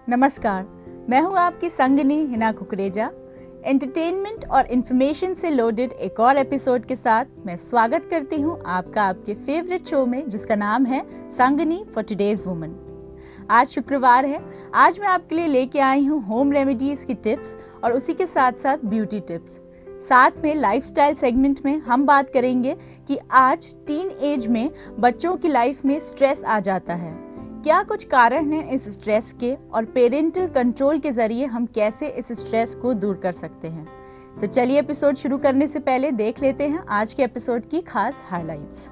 नमस्कार, मैं हूं आपकी संगनी हिना कुकरेजा। एंटरटेनमेंट और इन्फॉर्मेशन से लोडेड एक और एपिसोड के साथ मैं स्वागत करती हूं आपका आपके फेवरेट शो में, जिसका नाम है संगनी फॉर टुडेज वुमन। आज शुक्रवार है। आज मैं आपके लिए लेके आई हूं होम रेमेडीज की टिप्स और उसी के साथ साथ ब्यूटी टिप्स। साथ में लाइफस्टाइल सेगमेंट में हम बात करेंगे कि आज टीन एज में बच्चों की लाइफ में स्ट्रेस आ जाता है। क्या कुछ कारण हैं इस स्ट्रेस के और पेरेंटल कंट्रोल के जरिए हम कैसे इस स्ट्रेस को दूर कर सकते हैं। तो चलिए एपिसोड शुरू करने से पहले देख लेते हैं आज के एपिसोड की खास हाइलाइट्स।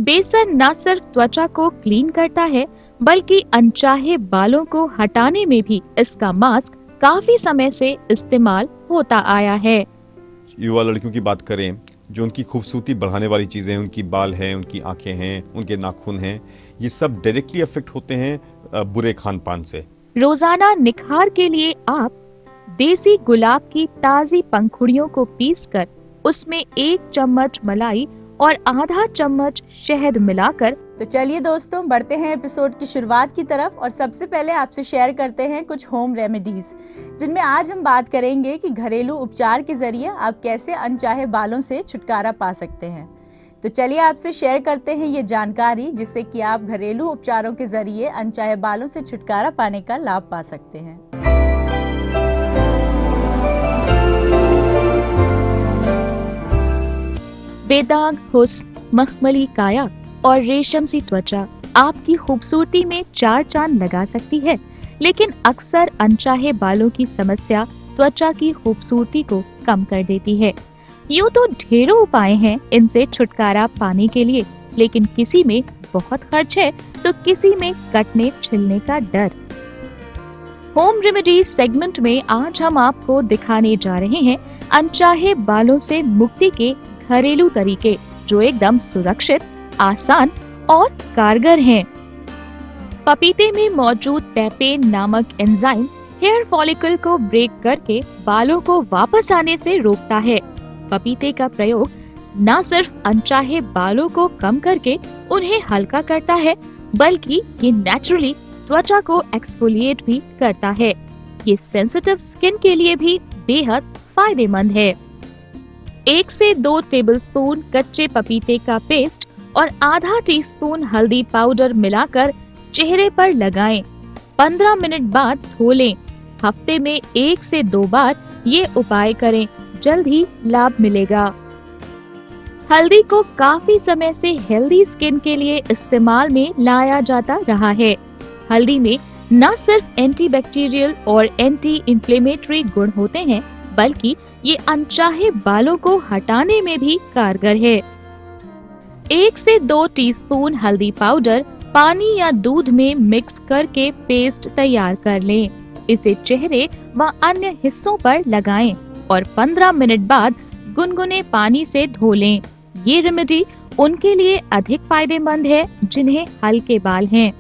बेसन न सिर्फ त्वचा को क्लीन करता है बल्कि अनचाहे बालों को हटाने में भी इसका मास्क काफी समय से इस्तेमाल होता आया है। युवा लड़कियों की बात करें, जो उनकी खूबसूरती बढ़ाने वाली चीज़ें हैं, उनकी बाल हैं, उनकी आंखें हैं, उनके नाखून हैं, ये सब डायरेक्टली अफेक्ट होते हैं बुरे खान पान से। रोजाना निखार के लिए आप देसी गुलाब की ताजी पंखुड़ियों को पीसकर उसमें 1 चम्मच मलाई और आधा चम्मच शहद मिलाकर। तो चलिए दोस्तों, बढ़ते हैं एपिसोड की शुरुआत की तरफ और सबसे पहले आपसे शेयर करते हैं कुछ होम रेमेडीज, जिनमें आज हम बात करेंगे कि घरेलू उपचार के जरिए आप कैसे अनचाहे बालों से छुटकारा पा सकते हैं। तो चलिए आपसे शेयर करते हैं ये जानकारी, जिससे कि आप घरेलू उपचारों के जरिए अनचाहे बालों से छुटकारा पाने का लाभ पा सकते हैं। बेदाग हुस्न, मखमली काया और रेशम सी त्वचा आपकी खूबसूरती में 4 चांद लगा सकती है, लेकिन अक्सर अनचाहे बालों की समस्या त्वचा की खूबसूरती को कम कर देती है। यूँ तो ढेरों उपाय हैं इनसे छुटकारा पाने के लिए, लेकिन किसी में बहुत खर्च है तो किसी में कटने छिलने का डर। होम रेमेडीज सेगमेंट में आज हम आपको दिखाने जा रहे हैं अनचाहे बालों से मुक्ति के घरेलू तरीके, जो एकदम सुरक्षित, आसान और कारगर हैं। पपीते में मौजूद पैपेन नामक एंजाइम हेयर फॉलिकल को ब्रेक करके बालों को वापस आने से रोकता है। पपीते का प्रयोग न सिर्फ अनचाहे बालों को कम करके उन्हें हल्का करता है, बल्कि ये नेचुरली त्वचा को एक्सफोलिएट भी करता है। ये सेंसिटिव स्किन के लिए भी बेहद फायदेमंद है। 1 से 2 टेबलस्पून कच्चे पपीते का पेस्ट और आधा टीस्पून हल्दी पाउडर मिलाकर चेहरे पर लगाएं। 15 मिनट बाद धो लें। हफ्ते में 1 से 2 बार ये उपाय करें, जल्द ही लाभ मिलेगा। हल्दी को काफी समय से हेल्दी स्किन के लिए इस्तेमाल में लाया जाता रहा है। हल्दी में न सिर्फ एंटीबैक्टीरियल और एंटी इंफ्लेमेटरी गुण होते हैं, बल्कि ये अनचाहे बालों को हटाने में भी कारगर है। 1 से 2 टीस्पून हल्दी पाउडर पानी या दूध में मिक्स करके पेस्ट तैयार कर लें। इसे चेहरे व अन्य हिस्सों पर लगाएं और 15 मिनट बाद गुनगुने पानी से धो लें। ये रेमेडी उनके लिए अधिक फायदेमंद है जिन्हें हल्के बाल हैं।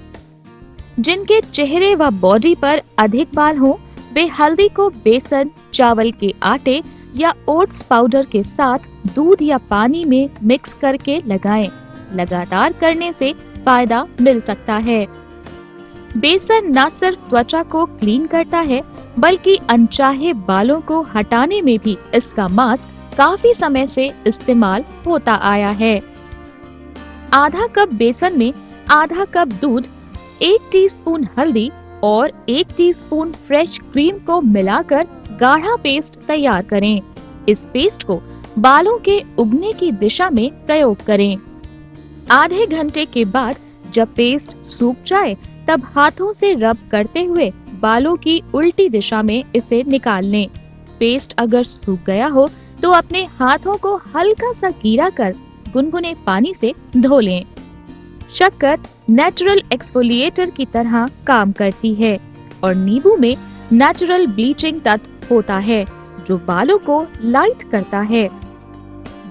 जिनके चेहरे व बॉडी पर अधिक बाल हों, वे हल्दी को बेसन, चावल के आटे या ओट्स पाउडर के साथ दूध या पानी में मिक्स करके लगाएं। लगातार करने से फायदा मिल सकता है। बेसन न सिर्फ त्वचा को क्लीन करता है, बल्कि अनचाहे बालों को हटाने में भी इसका मास्क काफी समय से इस्तेमाल होता आया है। आधा कप बेसन में आधा कप दूध, 1 टीस्पून हल्दी और 1 टीस्पून फ्रेश क्रीम को मिलाकर गाढ़ा पेस्ट तैयार करें। इस पेस्ट को बालों के उगने की दिशा में प्रयोग करें। आधे घंटे के बाद जब पेस्ट सूख जाए, तब हाथों से रब करते हुए बालों की उल्टी दिशा में इसे निकाल लें। पेस्ट अगर सूख गया हो तो अपने हाथों को हल्का सा गीला कर गुनगुने पानी से धो लें। शक्कर नेचुरल एक्सफोलिएटर की तरह काम करती है और नींबू में नेचुरल ब्लीचिंग तत्व होता है, जो बालों को लाइट करता है।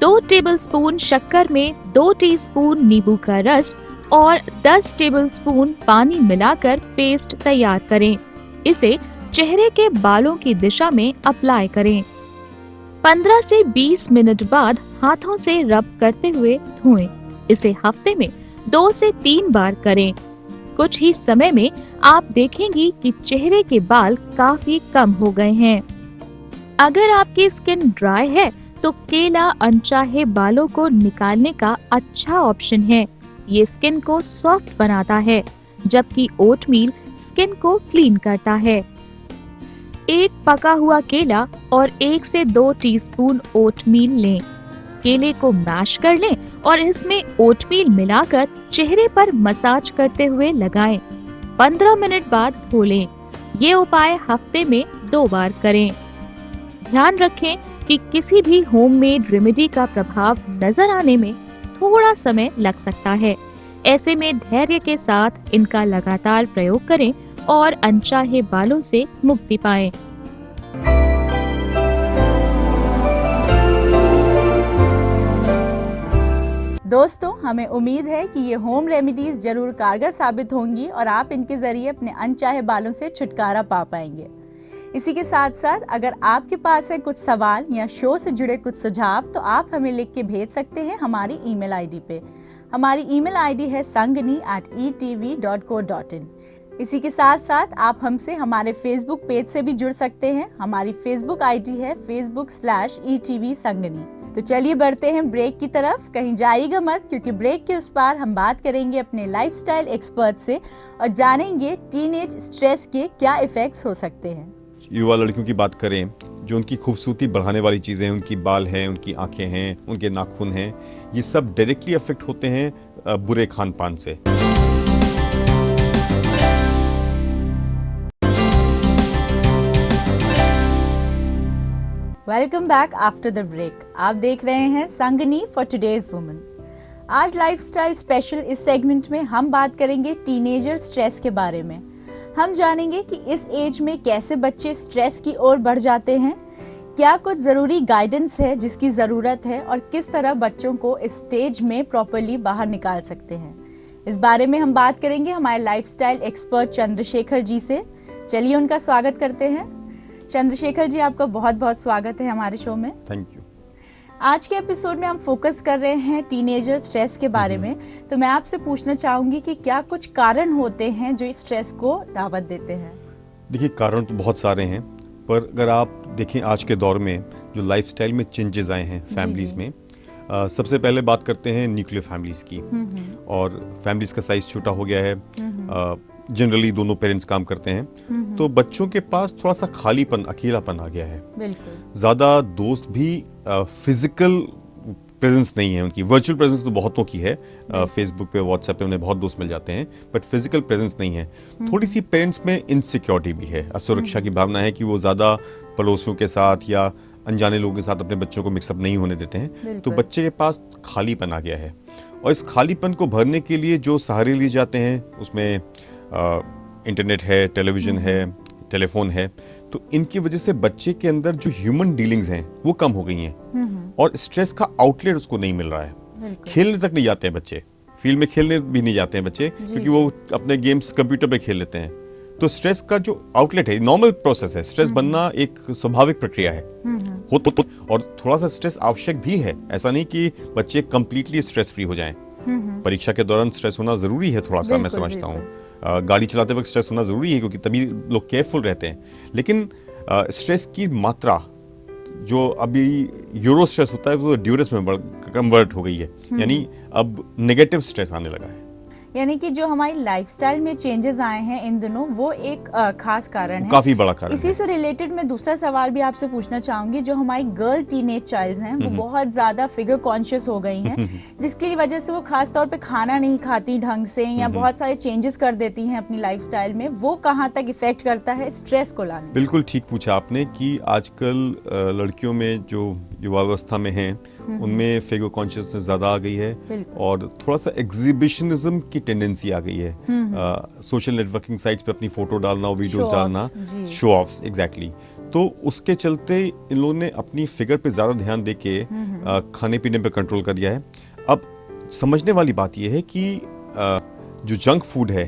2 टेबलस्पून शक्कर में 2 टीस्पून नींबू का रस और 10 टेबलस्पून पानी मिलाकर पेस्ट तैयार करें। इसे चेहरे के बालों की दिशा में अप्लाई करें। 15 से 20 मिनट बाद हाथों से रब करते हुए धोएं। इसे हफ्ते में 2 से 3 बार करें। कुछ ही समय में आप देखेंगी कि चेहरे के बाल काफी कम हो गए हैं। अगर आपकी स्किन ड्राई है तो केला अनचाहे बालों को निकालने का अच्छा ऑप्शन है। ये स्किन को सॉफ्ट बनाता है, जबकि ओटमील स्किन को क्लीन करता है। एक पका हुआ केला और 1 से 2 टीस्पून ओटमील लें। केले को मैश कर लें और इसमें ओटमील मिलाकर चेहरे पर मसाज करते हुए लगाएं। 15 मिनट बाद धो लें। ये उपाय हफ्ते में 2 बार करें। ध्यान रखें कि किसी भी होममेड रेमेडी का प्रभाव नजर आने में थोड़ा समय लग सकता है। ऐसे में धैर्य के साथ इनका लगातार प्रयोग करें और अनचाहे बालों से मुक्ति पाएं। दोस्तों, हमें उम्मीद है कि ये होम रेमेडीज जरूर कारगर साबित होंगी और आप इनके जरिए अपने अनचाहे बालों से छुटकारा पा पाएंगे। इसी के साथ साथ अगर आपके पास है कुछ सवाल या शो से जुड़े कुछ सुझाव तो आप हमें लिख के भेज सकते हैं हमारी ईमेल आईडी पे। हमारी ईमेल आईडी है sangani@etv.co.in। इसी के साथ साथ आप हमसे हमारे फेसबुक पेज से भी जुड़ सकते हैं। हमारी फेसबुक आईडी है facebook/etv sangani। तो चलिए बढ़ते हैं ब्रेक की तरफ। कहीं जाइएगा मत, क्योंकि ब्रेक के उस पार हम बात करेंगे अपने लाइफस्टाइल एक्सपर्ट से और जानेंगे टीनेज स्ट्रेस के क्या इफेक्ट्स हो सकते हैं। युवा लड़कियों की बात करें, जो उनकी खूबसूरती बढ़ाने वाली चीज़ें हैं, उनकी बाल हैं, उनकी आंखें हैं, उनके नाखून हैं, ये सब डायरेक्टली अफेक्ट होते हैं बुरे खान पान से। Welcome back after the break. आप देख रहे हैं संगनी फॉर टुडेज वुमन। आज लाइफस्टाइल स्पेशल इस सेगमेंट में हम बात करेंगे टीनेजर स्ट्रेस के बारे में। हम जानेंगे कि इस एज में कैसे बच्चे स्ट्रेस की ओर बढ़ जाते हैं, क्या कुछ ज़रूरी गाइडेंस है जिसकी ज़रूरत है और किस तरह बच्चों को इस स्टेज में प्रॉपर्ली बाहर निकाल सकते हैं। इस बारे में हम बात करेंगे हमारे लाइफस्टाइल एक्सपर्ट चंद्रशेखर जी से। चलिए उनका स्वागत करते हैं। चंद्रशेखर जी, आपका बहुत बहुत स्वागत है हमारे शो में। Thank you. आज के एपिसोड में हम फोकस कर रहे हैं टीनेजर स्ट्रेस के बारे में। तो मैं आपसे पूछना चाहूंगी कि क्या कुछ कारण होते हैं जो इस स्ट्रेस को दावत देते हैं? देखिए, कारण तो बहुत सारे हैं, पर अगर आप देखें आज के दौर में जो लाइफस्टाइल में चेंजेस आए हैं फैमिलीज में, सबसे पहले बात करते हैं न्यूक्लियर फैमिलीज की। और फैमिलीज का साइज छोटा हो गया है। जनरली दोनों पेरेंट्स काम करते हैं, तो बच्चों के पास थोड़ा सा खालीपन, अकेलापन आ गया है। बिल्कुल। ज़्यादा दोस्त भी फिजिकल प्रेजेंस नहीं है उनकी। वर्चुअल प्रेजेंस तो बहुतों की है, फेसबुक पे, व्हाट्सएप पे उन्हें बहुत दोस्त मिल जाते हैं, बट फिजिकल प्रेजेंस नहीं है। थोड़ी सी पेरेंट्स में इनसिक्योरिटी भी है, असुरक्षा की भावना है कि वो ज़्यादा पड़ोसियों के साथ या अनजाने लोगों के साथ अपने बच्चों को मिक्सअप नहीं होने देते हैं। तो बच्चे के पास खालीपन आ गया है, और इस खालीपन को भरने के लिए जो सहारे लिए जाते हैं उसमें इंटरनेट है, टेलीविज़न है, टेलीफोन है। तो इनकी वजह से बच्चे के अंदर जो ह्यूमन डीलिंग्स हैं वो कम हो गई हैं, और स्ट्रेस का आउटलेट उसको नहीं मिल रहा है। खेलने तक नहीं जाते हैं बच्चे, फील्ड में खेलने भी नहीं जाते हैं बच्चे, क्योंकि वो अपने गेम्स कंप्यूटर पे खेल लेते हैं। तो स्ट्रेस का जो आउटलेट है, नॉर्मल प्रोसेस है, स्ट्रेस बनना एक स्वाभाविक प्रक्रिया है। और थोड़ा सा स्ट्रेस आवश्यक भी है। ऐसा नहीं कि बच्चे कंप्लीटली स्ट्रेस फ्री हो जाएं। परीक्षा के दौरान स्ट्रेस होना जरूरी है, थोड़ा सा मैं समझता हूँ। गाड़ी चलाते वक्त स्ट्रेस होना जरूरी है, क्योंकि तभी लोग केयरफुल रहते हैं। लेकिन स्ट्रेस की मात्रा जो अभी यूरो स्ट्रेस होता है वो ड्यूरस में कन्वर्ट हो गई है, यानी अब नेगेटिव स्ट्रेस आने लगा है। यानी कि जो हमारी लाइफस्टाइल में चेंजेस आए हैं इन दिनों, वो एक खास कारण है, काफी बड़ा कारण। इसी से रिलेटेड मैं दूसरा सवाल भी आपसे पूछना चाहूंगी। जो हमारी गर्ल टीनेज चाइल्ड हैं वो बहुत ज्यादा फिगर कॉन्शियस हो गई हैं, जिसकी वजह से वो खास तौर पे खाना नहीं खाती ढंग से, या बहुत सारे चेंजेस कर देती हैं अपनी लाइफस्टाइल में। वो कहाँ तक इफेक्ट करता है स्ट्रेस को लाने? बिल्कुल ठीक पूछा आपने कि आजकल लड़कियों में जो युवावस्था में हैं उनमें फिगर कॉन्शियसनेस ज्यादा आ गई है, और थोड़ा सा एग्जिबिशनिज्म की टेंडेंसी आ गई है। सोशल नेटवर्किंग साइट्स पे अपनी फोटो डालना और वीडियोस डालना, शो ऑफ्स, एग्जैक्टली। तो उसके चलते इन लोगों ने अपनी फिगर पे ज्यादा ध्यान देके खाने पीने पे कंट्रोल कर दिया है। अब समझने वाली बात यह है कि जो जंक फूड है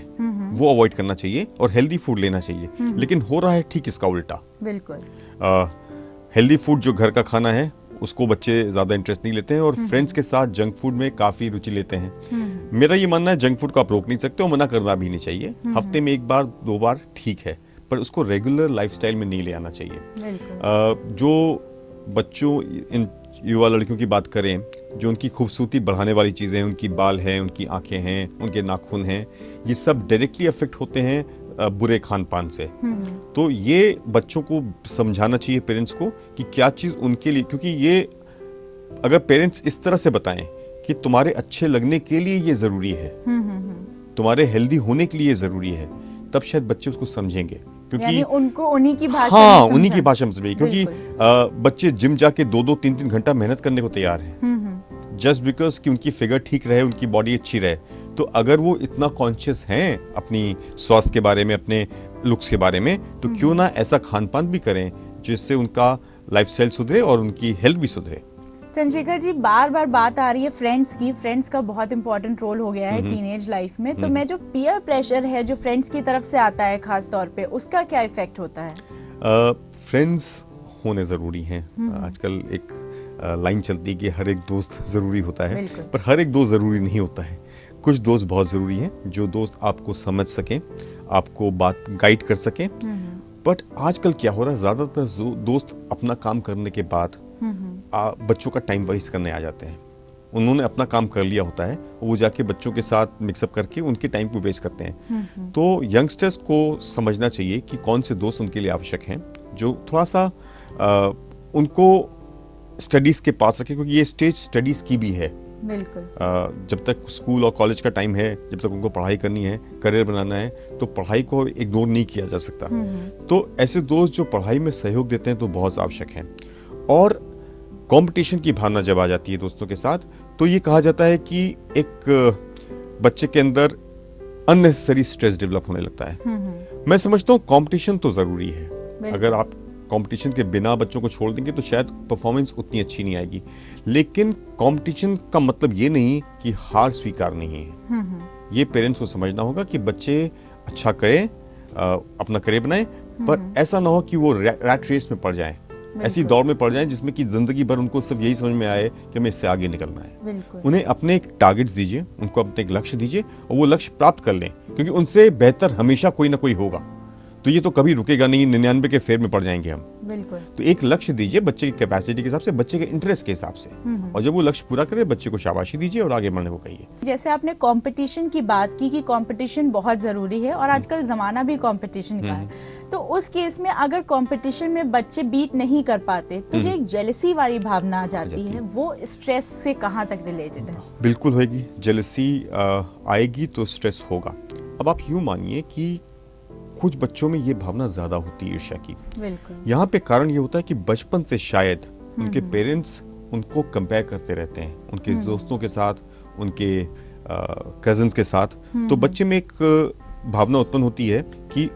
वो अवॉइड करना चाहिए और हेल्दी फूड लेना चाहिए। लेकिन हो रहा है ठीक इसका उल्टा। बिल्कुल। हेल्दी फूड जो घर का खाना है उसको बच्चे ज़्यादा इंटरेस्ट नहीं लेते हैं और फ्रेंड्स के साथ जंक फूड में काफ़ी रुचि लेते हैं। मेरा ये मानना है जंक फूड को आप रोक नहीं सकते और मना करना भी नहीं चाहिए। हफ्ते में 1 बार 2 बार ठीक है, पर उसको रेगुलर लाइफस्टाइल में नहीं ले आना चाहिए। जो बच्चों, इन युवा लड़कियों की बात करें, जो उनकी खूबसूरती बढ़ाने वाली चीज़ें हैं, उनकी बाल हैं, उनकी आंखें हैं, उनके नाखून हैं, ये सब डायरेक्टली अफेक्ट होते हैं बुरे खान पान से। तो ये बच्चों को समझाना चाहिए पेरेंट्स को कि क्या चीज़ उनके लिए, क्योंकि ये अगर पेरेंट्स इस तरह से बताएं कि तुम्हारे अच्छे लगने के लिए ये ज़रूरी है, तुम्हारे हेल्दी होने के लिए ये ज़रूरी है, तब शायद बच्चे उसको समझेंगे। क्योंकि उनको उन्हीं की भाषा हाँ, उन्हीं की भाषा में समझेंगे। क्योंकि बच्चे जिम जाके 2-2 3-3 घंटा मेहनत करने को तैयार हैं, जस्ट बिकॉज कि उनकी फिगर ठीक रहे, उनकी बॉडी अच्छी रहे। तो अगर वो इतना कॉन्शियस हैं अपनी स्वास्थ्य के बारे में, अपने लुक्स के बारे में, तो क्यों ना ऐसा खान पान भी करें जिससे उनका लाइफस्टाइल सुधरे और उनकी हेल्थ भी सुधरे। चंद्रशेखर जी, बार बार बात आ रही है फ्रेंड्स की। फ्रेंड्स का बहुत इंपॉर्टेंट रोल हो गया है टीनेज लाइफ में। तो मैं जो पीयर प्रेशर है जो फ्रेंड्स की तरफ से आता है खास तौर पे, उसका क्या इफेक्ट होता है? फ्रेंड्स होने ज़रूरी हैं। आजकल एक लाइन चलती है कि हर एक दोस्त ज़रूरी होता है, पर हर एक दोस्त ज़रूरी नहीं होता है। कुछ दोस्त बहुत ज़रूरी हैं, जो दोस्त आपको समझ सकें, आपको बात गाइड कर सकें। बट आजकल क्या हो रहा है, ज़्यादातर दोस्त अपना काम करने के बाद बच्चों का टाइम वेस्ट करने आ जाते हैं। उन्होंने अपना काम कर लिया होता है, वो जाके बच्चों के साथ मिक्सअप करके उनके टाइम को वेस्ट करते हैं। तो यंगस्टर्स को समझना चाहिए कि कौन से दोस्त उनके लिए आवश्यक हैं, जो थोड़ा सा उनको स्टडीज़ के पास रखें, क्योंकि ये स्टेज स्टडीज़ की भी है। बिल्कुल। जब तक स्कूल और कॉलेज का टाइम है, जब तक उनको पढ़ाई करनी है, करियर बनाना है, तो पढ़ाई को इग्नोर नहीं किया जा सकता। तो ऐसे दोस्त जो पढ़ाई में सहयोग देते हैं तो बहुत आवश्यक हैं। और कंपटीशन की भावना जब आ जाती है दोस्तों के साथ, तो ये कहा जाता है कि एक बच्चे के अंदर अननेसेसरी स्ट्रेस डेवलप होने लगता है। मैं समझता हूँ कंपटीशन तो ज़रूरी है। अगर आप कंपटीशन के बिना बच्चों को छोड़ देंगे तो शायद परफॉर्मेंस उतनी अच्छी नहीं आएगी। लेकिन कंपटीशन का मतलब ये नहीं कि हार स्वीकार नहीं है। ये पेरेंट्स को समझना होगा कि बच्चे अच्छा करें, अपना करियर बनाएं, पर ऐसा ना हो कि वो रैट रेस में पड़ जाएं, ऐसी दौड़ में पड़ जाएं जिसमें कि जिंदगी भर उनको सिर्फ यही समझ में आए कि हमें इससे आगे निकलना है। उन्हें अपने एक टारगेट्स दीजिए, उनको अपने एक लक्ष्य दीजिए और वो लक्ष्य प्राप्त कर लें, क्योंकि उनसे बेहतर हमेशा कोई ना कोई होगा। तो ये तो कभी रुकेगा नहीं, 99 के फेर में पड़ जाएंगे हम। बिल्कुल। तो एक लक्ष्य दीजिए बच्चे की कैपेसिटी के हिसाब से, बच्चे के इंटरेस्ट के हिसाब से, और जब वो लक्ष्य पूरा करे बच्चे को शाबाशी दीजिए और आगे बढ़ने को कहिए। जैसे आपने कंपटीशन की बात की कि कंपटीशन बहुत जरूरी है और आजकल जमाना भी कंपटीशन का है, तो उस केस में अगर कंपटीशन में बच्चे बीट नहीं कर पाते तो जो एक जेलसी वाली भावना आ जाती है, वो स्ट्रेस से कहाँ तक रिलेटेड है? बिल्कुल होगी। जेलसी आएगी तो स्ट्रेस होगा। अब आप यूं मानिए कि कुछ बच्चों में ये भावना ज्यादा होती है, ईर्ष्या की। बिल्कुल। यहाँ पे कारण ये होता है कि बचपन से शायद उनके पेरेंट्स उनको कंपेयर करते रहते हैं उनके दोस्तों के साथ, उनके कजिन्स के साथ। तो बच्चे में एक भावना उत्पन्न होती है कि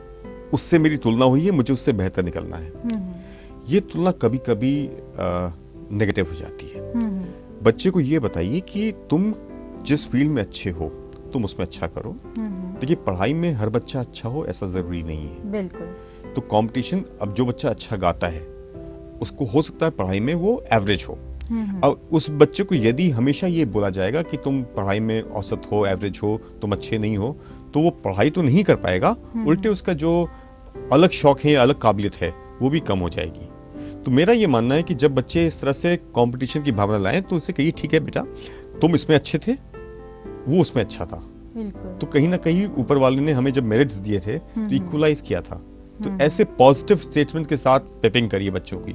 उससे मेरी तुलना हुई है, मुझे उससे बेहतर निकलना है। ये तुलना कभी कभी नेगेटिव हो जाती है। बच्चे को ये बताइए कि तुम जिस फील्ड में अच्छे हो तुम उसमें अच्छा करो। देखिए, पढ़ाई में हर बच्चा अच्छा हो ऐसा जरूरी नहीं है। बिल्कुल। तो कंपटीशन, अब जो बच्चा अच्छा गाता है उसको हो सकता है पढ़ाई में वो एवरेज हो। अब उस बच्चे को यदि हमेशा ये बोला जाएगा कि तुम पढ़ाई में औसत हो, एवरेज हो, तुम अच्छे नहीं हो, तो वो पढ़ाई तो नहीं कर पाएगा, उल्टे उसका जो अलग शौक है, अलग काबिलियत है, वो भी कम हो जाएगी। तो मेरा ये मानना है कि जब बच्चे इस तरह से कंपटीशन की भावना लाएं तो उनसे कहिए ठीक है बेटा, तुम इसमें अच्छे थे, वो उसमें अच्छा था, तो कहीं ना कहीं ऊपर वाले ने हमें जब मेरिट्स दिए थे तो इक्वलाइज किया था। तो ऐसे पॉजिटिव स्टेटमेंट के साथ पेपिंग करिए बच्चों की।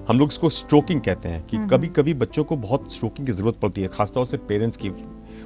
हम लोग इसको स्ट्रोकिंग कहते हैं कि कभी कभी बच्चों को बहुत स्ट्रोकिंग की जरूरत पड़ती है, खासतौर से पेरेंट्स की,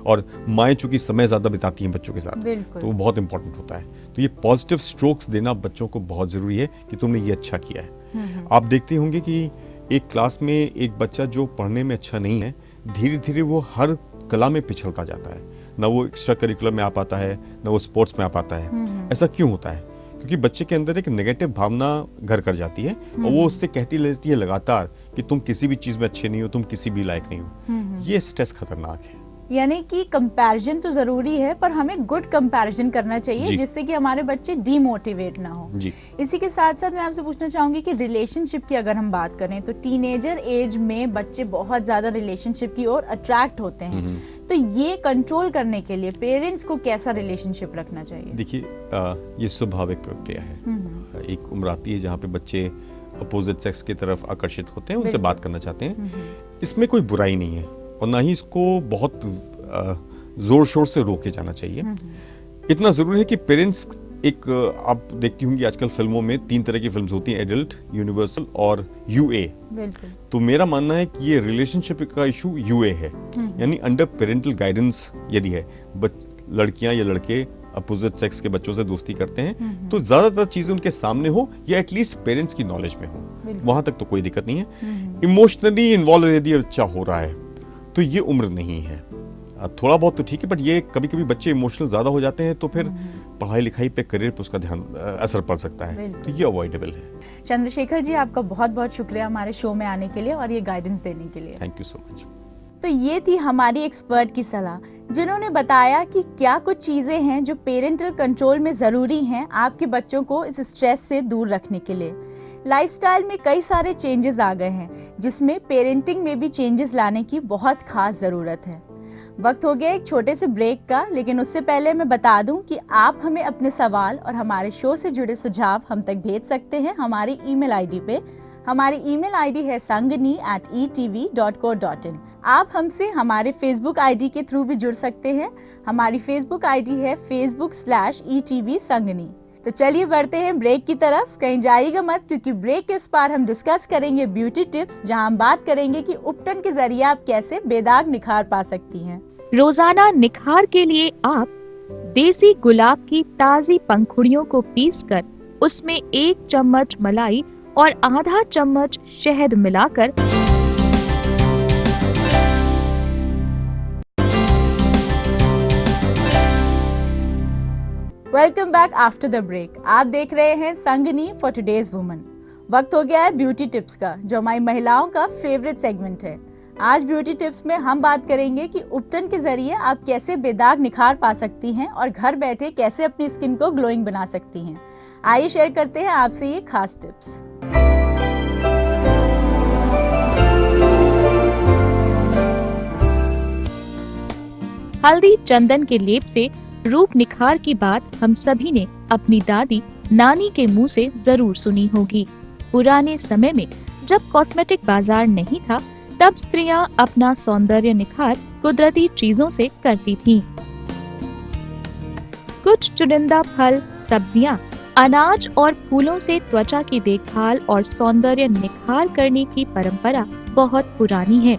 और माएँ चूंकि समय ज्यादा बिताती हैं बच्चों के साथ, तो वो बहुत इंपॉर्टेंट होता है। तो ये पॉजिटिव स्ट्रोक्स देना बच्चों को बहुत जरूरी है कि तुमने ये अच्छा किया है। आप देखते होंगे कि एक क्लास में एक बच्चा जो पढ़ने में अच्छा नहीं है, धीरे धीरे वो हर कला में पिछड़ता जाता है, ना वो एक्स्ट्रा करिकुलर में आ पाता है, ना वो स्पोर्ट्स में आ पाता है। ऐसा क्यों होता है? क्योंकि बच्चे के अंदर एक नेगेटिव भावना घर कर जाती है और वो उससे कहती रहती है लगातार कि तुम किसी भी चीज में अच्छे नहीं हो, तुम किसी भी लायक नहीं हो। ये स्ट्रेस खतरनाक है। यानी कि कंपैरिजन तो जरूरी है, पर हमें गुड कंपैरिजन करना चाहिए जिससे कि हमारे बच्चे डीमोटिवेट ना हो। इसी के साथ साथ मैं आपसे पूछना चाहूंगी कि रिलेशनशिप की अगर हम बात करें तो टीनेजर एज में बच्चे बहुत ज्यादा रिलेशनशिप की ओर अट्रैक्ट होते हैं, तो ये कंट्रोल करने के लिए पेरेंट्स को कैसा रिलेशनशिप रखना चाहिए? देखिए, ये स्वाभाविक प्रक्रिया है। एक उम्र आती है जहाँ पे बच्चे अपोजिट सेक्स की तरफ आकर्षित होते हैं, उनसे बात करना चाहते हैं। इसमें कोई बुराई नहीं है और ना ही इसको बहुत जोर शोर से रोके जाना चाहिए। इतना जरूर है कि पेरेंट्स आप देखती होंगी आजकल फिल्मों में 3 तरह की फिल्म्स होती हैं, एडल्ट, यूनिवर्सल और यूए। तो मेरा मानना है कि ये रिलेशनशिप का इशू यूए है, यानी अंडर पेरेंटल गाइडेंस यदि है, लड़कियां या लड़के अपोजिट सेक्स के बच्चों से दोस्ती करते हैं तो ज्यादातर चीजें उनके सामने हो या एटलीस्ट पेरेंट्स की नॉलेज में हो, वहां तक तो कोई दिक्कत नहीं है। इमोशनली इन्वॉल्व यदि बच्चा हो रहा है तो ये उम्र नहीं है। थोड़ा बहुत तो ठीक है, बट ये कभी कभी बच्चे इमोशनल ज्यादा हो जाते हैं तो फिर पढ़ाई लिखाई पे, करियर पे उसका ध्यान असर पड़ सकता है, तो ये अवॉइडेबल है। चंद्रशेखर जी, आपका बहुत बहुत शुक्रिया हमारे शो में आने के लिए और ये गाइडेंस देने के लिए। Thank you so much. तो ये थी हमारी एक्सपर्ट की सलाह, जिन्होंने बताया कि क्या कुछ चीजें हैं जो पेरेंटल कंट्रोल में जरूरी हैं आपके बच्चों को इस स्ट्रेस से दूर रखने के लिए। लाइफस्टाइल में कई सारे चेंजेस आ गए हैं, जिसमें पेरेंटिंग में भी चेंजेस लाने की बहुत खास जरूरत है। वक्त हो गया एक छोटे से ब्रेक का, लेकिन उससे पहले मैं बता दूं कि आप हमें अपने सवाल और हमारे शो से जुड़े सुझाव हम तक भेज सकते हैं हमारी ईमेल आईडी पे। हमारी ईमेल आईडी है sangani@etv.co.in। आप हमसे हमारे फेसबुक आईडी के थ्रू भी जुड़ सकते हैं। हमारी फेसबुक आईडी है facebook.com/etv sangani। तो चलिए बढ़ते हैं ब्रेक की तरफ, कहीं जाइएगा मत, क्योंकि ब्रेक के इस पार हम डिस्कस करेंगे ब्यूटी टिप्स, जहां हम बात करेंगे कि उपटन के जरिए आप कैसे बेदाग निखार पा सकती हैं। रोजाना निखार के लिए आप देसी गुलाब की ताजी पंखुड़ियों को पीसकर उसमें 1 चम्मच मलाई और आधा चम्मच शहद मिलाकर welcome back after the break. आप देख रहे हैं संगनी फॉर टुडेज वुमन। वक्त हो गया है ब्यूटी टिप्स का, जो हमारी महिलाओं का फेवरेट सेगमेंट है। आज ब्यूटी टिप्स में हम बात करेंगे कि उपटन के जरिए आप कैसे बेदाग निखार पा सकती हैं और घर बैठे कैसे अपनी स्किन को ग्लोइंग बना सकती हैं। आइए शेयर करते हैं आपसे ये खास टिप्स। हल्दी चंदन के लेप से रूप निखार की बात हम सभी ने अपनी दादी नानी के मुंह से जरूर सुनी होगी। पुराने समय में जब कॉस्मेटिक बाजार नहीं था, तब स्त्रियां अपना सौंदर्य निखार कुदरती चीजों से करती थीं। कुछ चुनिंदा फल, सब्जियां, अनाज और फूलों से त्वचा की देखभाल और सौंदर्य निखार करने की परंपरा बहुत पुरानी है।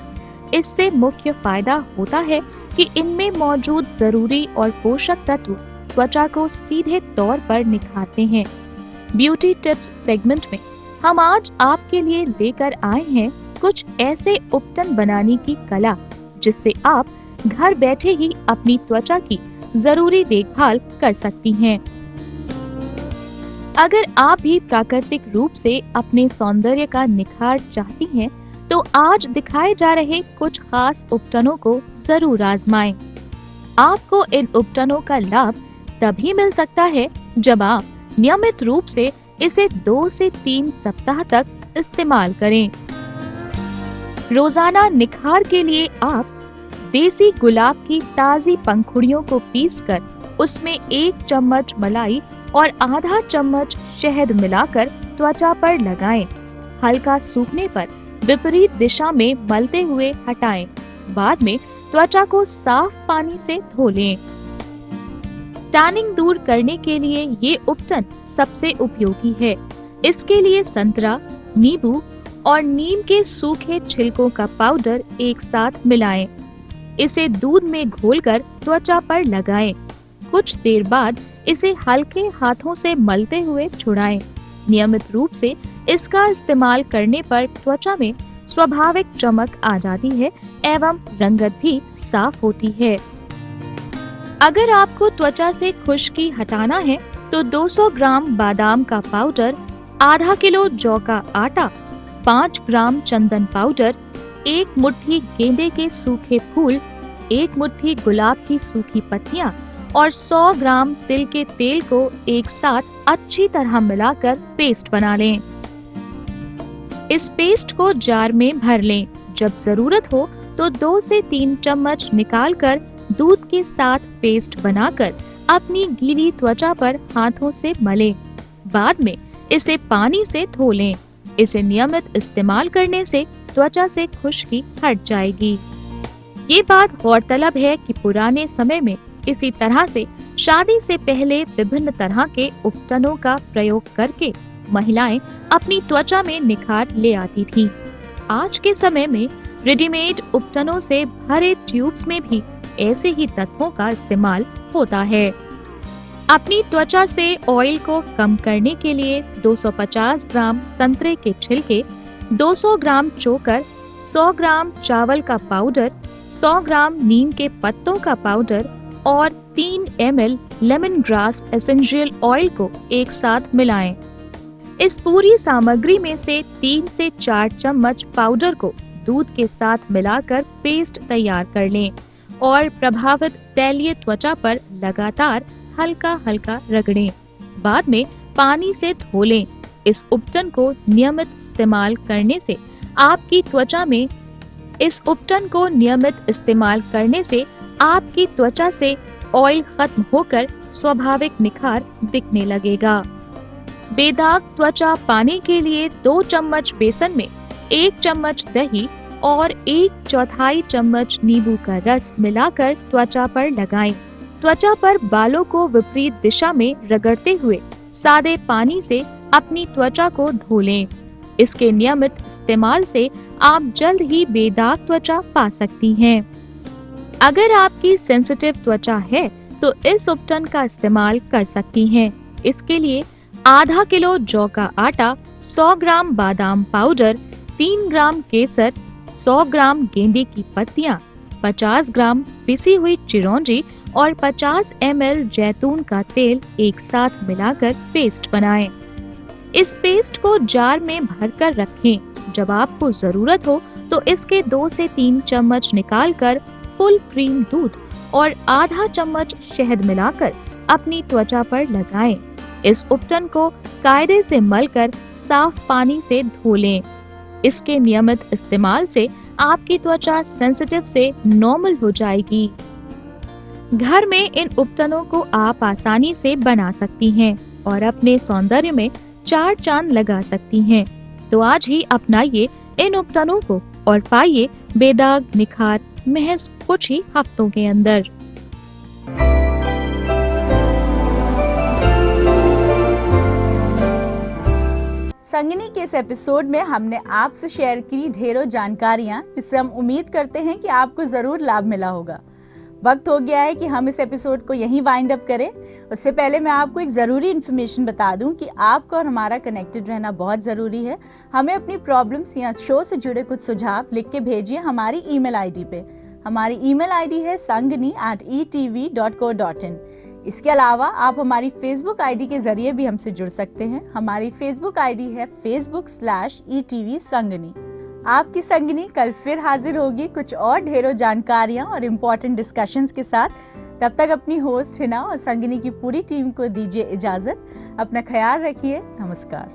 इससे मुख्य फायदा होता है कि इनमें मौजूद जरूरी और पोषक तत्व त्वचा को सीधे तौर पर निखारते हैं। ब्यूटी टिप्स सेगमेंट में हम आज आपके लिए लेकर आए हैं कुछ ऐसे उपटन बनाने की कला, जिससे आप घर बैठे ही अपनी त्वचा की जरूरी देखभाल कर सकती हैं। अगर आप भी प्राकृतिक रूप से अपने सौंदर्य का निखार चाहती हैं, तो आज दिखाए जा रहे कुछ खास उपटनों को जरूर आजमाएं। आपको इन उपटनों का लाभ तभी मिल सकता है जब आप नियमित रूप से इसे 2 से 3 सप्ताह तक इस्तेमाल करें। रोजाना निखार के लिए आप देसी गुलाब की ताजी पंखुड़ियों को पीसकर उसमें 1 चम्मच मलाई और आधा चम्मच शहद मिलाकर त्वचा पर लगाएं। हल्का सूखने पर विपरीत दिशा में मलते हुए हटाएं। बाद में त्वचा को साफ पानी से धो लें। टैनिंग दूर करने के लिए ये उपटन सबसे उपयोगी है। इसके लिए संतरा, नींबू और नीम के सूखे छिलकों का पाउडर एक साथ मिलाएं। इसे दूध में घोलकर त्वचा पर लगाएं। कुछ देर बाद इसे हल्के हाथों से मलते हुए छुड़ाएं। नियमित रूप से इसका इस्तेमाल करने पर त्वचा में स्वाभाविक चमक आ जाती है एवं रंगत भी साफ होती है। अगर आपको त्वचा से खुश्की हटाना है तो 200 ग्राम बादाम का पाउडर, आधा किलो जौ का आटा, 5 ग्राम चंदन पाउडर, 1 मुट्ठी गेंदे के सूखे फूल, एक मुट्ठी गुलाब की सूखी पत्तियां और 100 ग्राम तिल के तेल को एक साथ अच्छी तरह मिलाकर पेस्ट बना लें। इस पेस्ट को जार में भर लें। जब जरूरत हो तो 2 से 3 चम्मच निकालकर दूध के साथ पेस्ट बनाकर अपनी गीली त्वचा पर हाथों से मलें। बाद में इसे पानी से धो लें। इसे नियमित इस्तेमाल करने से त्वचा से खुश्की हट जाएगी। ये बात गौरतलब है कि पुराने समय में इसी तरह से शादी से पहले विभिन्न तरह के उपटनों का प्रयोग करके महिलाएं अपनी त्वचा में निखार ले आती थीं। आज के समय में रेडीमेड उपटनों से भरे ट्यूब्स में भी ऐसे ही तत्वों का इस्तेमाल होता है। अपनी त्वचा से ऑयल को कम करने के लिए 250 ग्राम संतरे के छिलके, 200 ग्राम चोकर, 100 ग्राम चावल का पाउडर, 100 ग्राम नीम के पत्तों का पाउडर और 3 ml lemon grass essential oil को एक साथ मिलाएं। इस पूरी सामग्री में से 3 से 4 चम्मच पाउडर को दूध के साथ मिलाकर पेस्ट तैयार कर लें और प्रभावित तैलीय त्वचा पर लगातार हल्का हल्का रगड़ें। बाद में पानी से धो लें। इस उपटन को नियमित इस्तेमाल करने से आपकी त्वचा से ऑयल खत्म होकर स्वाभाविक निखार दिखने लगेगा। बेदाग त्वचा पाने के लिए 2 चम्मच बेसन में 1 चम्मच दही और 1/4 चम्मच नींबू का रस मिलाकर त्वचा पर लगाएं। त्वचा पर बालों को विपरीत दिशा में रगड़ते हुए सादे पानी से अपनी त्वचा को धो लें। इसके नियमित इस्तेमाल से आप जल्द ही बेदाग त्वचा पा सकती हैं। अगर आपकी सेंसिटिव त्वचा है तो इस उपटन का इस्तेमाल कर सकती हैं। इसके लिए आधा किलो जौ का आटा, 100 ग्राम बादाम पाउडर, 3 ग्राम केसर, 100 ग्राम गेंदे की पत्तियां, 50 ग्राम पिसी हुई चिरौंजी और 50 ml जैतून का तेल एक साथ मिलाकर पेस्ट बनाएं। इस पेस्ट को जार में भरकर रखें। जब आपको जरूरत हो तो इसके 2 से 3 चम्मच निकालकर फुल क्रीम दूध और आधा चम्मच शहद मिलाकर अपनी त्वचा पर लगाएं। इस उपटन को कायदे से मलकर साफ पानी से धो लें। इसके नियमित इस्तेमाल से आपकी त्वचा सेंसिटिव से नॉर्मल हो जाएगी। घर में इन उपटनों को आप आसानी से बना सकती हैं और अपने सौंदर्य में 4 चांद लगा सकती हैं। तो आज ही अपनाइए इन उपटनों को और पाइए बेदाग निखार महज कुछ ही हफ्तों के अंदर। संगिनी के इस एपिसोड में हमने आपसे शेयर की ढेरों जानकारियां, जिससे हम उम्मीद करते हैं कि आपको जरूर लाभ मिला होगा। वक्त हो गया है कि हम इस एपिसोड को यहीं वाइंड अप करें। उससे पहले मैं आपको एक ज़रूरी इन्फॉर्मेशन बता दूं कि आपको और हमारा कनेक्टेड रहना बहुत ज़रूरी है। हमें अपनी प्रॉब्लम्स या शो से जुड़े कुछ सुझाव लिख के भेजिए हमारी ईमेल आईडी पे। हमारी ईमेल आईडी है sangini@etv.co.in। इसके अलावा आप हमारी फेसबुक आईडी के जरिए भी हमसे जुड़ सकते हैं। हमारी फेसबुक आईडी है facebook.com/etv संगिनी। आपकी संगिनी कल फिर हाजिर होगी कुछ और ढेरों जानकारियां और इम्पोर्टेंट डिस्कशंस के साथ। तब तक अपनी होस्ट हिना और संगिनी की पूरी टीम को दीजिए इजाजत। अपना ख्याल रखिए। नमस्कार।